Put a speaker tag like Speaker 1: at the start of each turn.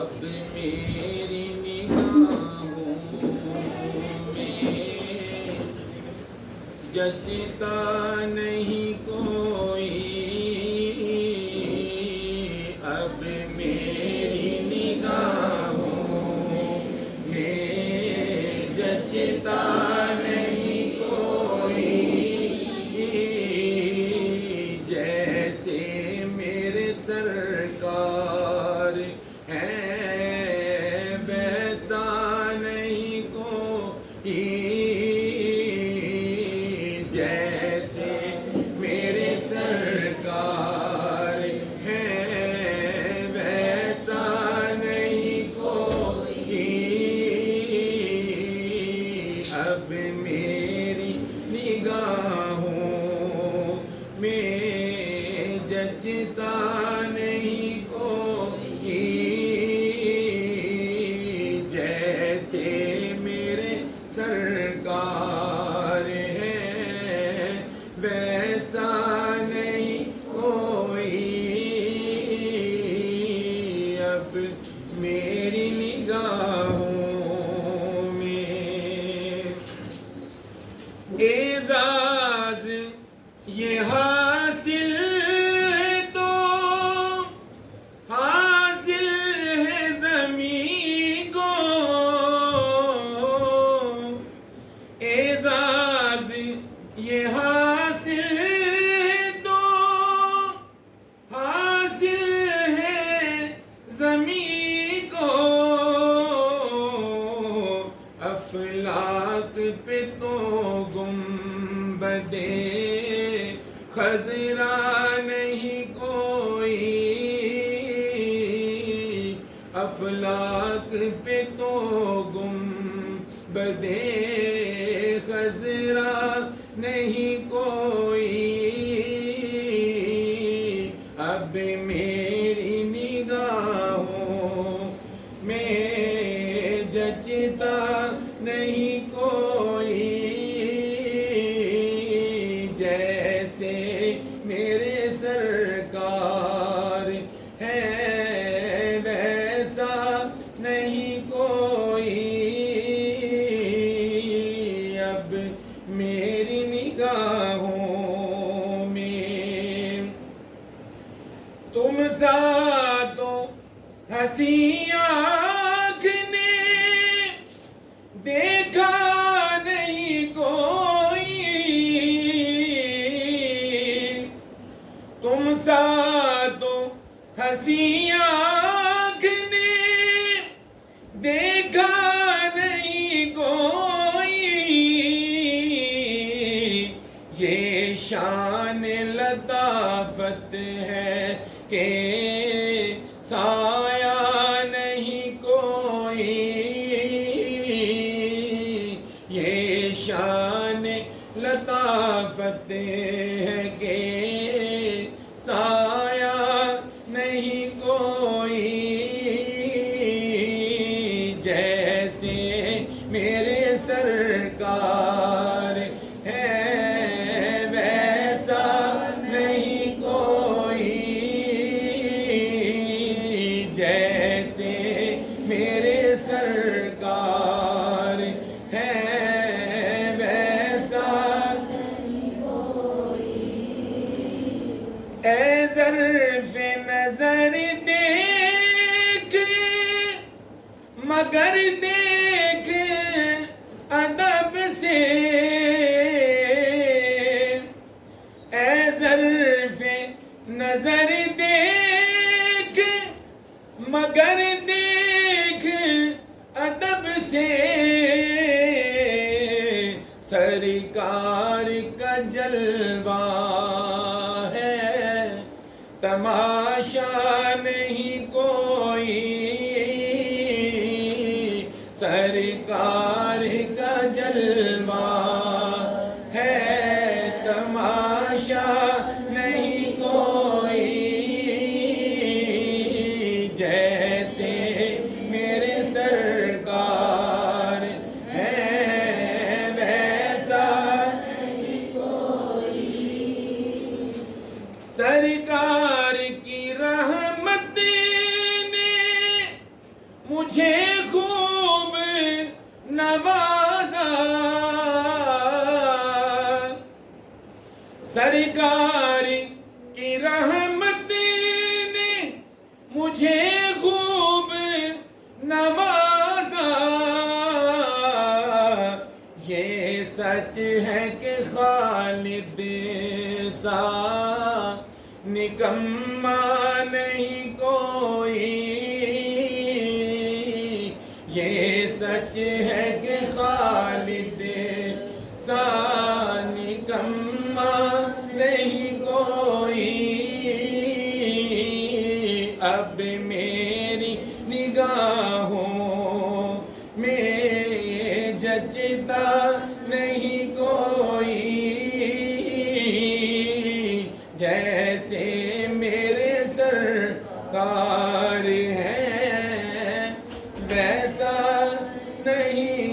Speaker 1: اب میری نگاہوں میں جچتا نہیں کوئی، اب میری نگاہوں میں جچتا نہیں کوئی، جیسے میرے سرکار ہیں ویسا نہیں کوئی، جیسے میرے سرکار ہیں ویسا نہیں کوئی، اب میری نگاہوں میں جچتا نہیں کوئی، جیسے میرے سرکار ہیں ویسا نہیں کوئی، اب میری نگاہوں میں اعزاز یہ حاصل ہے تو حاصل ہے زمین کو، اعزاز یہ حاصل ہے تو حاصل ہے زمین کو، افلاک پہ تو گنبدِ خضرا نہیں کوئی، افلاک پہ تو گنبدِ خضرا نہیں کوئی، اب میری نگاہوں میں جچتا نہیں کوئی، جیسے میرے سرکار ہیں ویسا نہیں کوئی، اب میری نگاہوں میں تم سا تو حسین آنکھ نے دیکھا نہیں کوئی، تم سا تو حسین آنکھ نے دیکھا نہیں کوئی، یہ شان لطافت ہے کہ سایہ نہیں کوئی، یہ شان لطافت ہے کہ سایہ نہیں کوئی، جیسے میرے سرکار ہیں ویسا نہیں کوئی، جیسے میرے سرکار ہیں ویسا نہیں کوئی، اے ظرف نظر دیکھ مگر دیکھ ادب سے، اے ظرف نظر دیکھ مگر دیکھ ادب سے، سرکار کا جلوہ ہے تماشا نہیں کوئی، سرکار کا جلوہ ہے تماشا نہیں کوئی، جیسے میرے سرکار ہیں ویسا نہیں کوئی، سرکار کی مجھے خوب نوازا، سرکار کی رحمت نے مجھے خوب نوازا، یہ سچ ہے کہ خالد سا نکما نہیں کوئی، یہ سچ ہے کہ خالد سا نکما نہیں کوئی، اب میری نگاہوں میں جچتا نہیں کوئی، جیسے میرے سرکار ہیں ویسا نہیں